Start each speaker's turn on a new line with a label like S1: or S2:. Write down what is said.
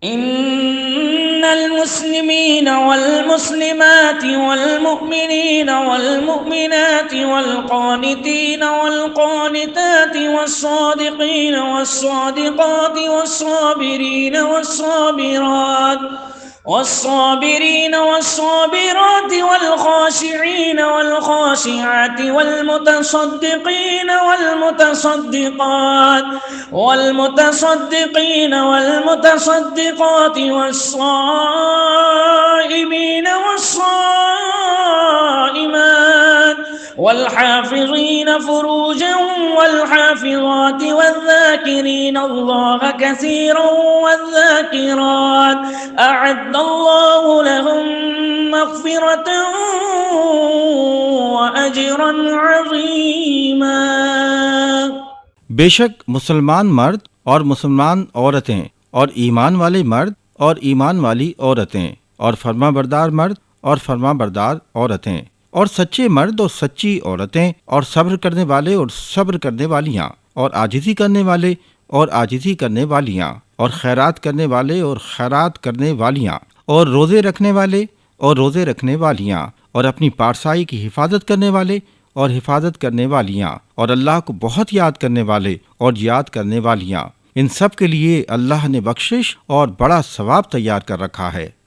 S1: इन्नल मुस्लिमीन वल मुस्लिमात वल मुमिनीन वल मुमिनात वल क़ानितीन वल क़ानितात वस्सादिक़ीन वस्सादिक़ात वस्साबिरीन والصابرين والصابرات والخاشعين والخاشعات والمتصدقين والمتصدقات والصائمين والصائمات والحافظين فروجهم والحافظات والذاكرين الله كثيرا والذاكرات أعد الله لهم مغفرة وأجرا عظيما।
S2: बेशक मुसलमान मर्द और मुसलमान औरतें और ईमान वाले मर्द और ईमान वाली औरतें और फर्माबरदार मर्द और फर्माबरदार औरतें और सच्चे मर्द और सच्ची औरतें और सब्र करने वाले और सब्र करने वालियाँ और आजिज़ी करने वाले और आजिज़ी करने वालियाँ और खैरात करने वाले और खैरात करने वालियाँ और रोज़े रखने वाले और रोज़े रखने वालियाँ और अपनी पारसाई की हिफाजत करने वाले और हिफाजत करने वालियाँ और अल्लाह को बहुत याद करने वाले और याद करने वालियाँ, इन सब के लिए अल्लाह ने बख्शिश और बड़ा सवाब तैयार कर रखा है।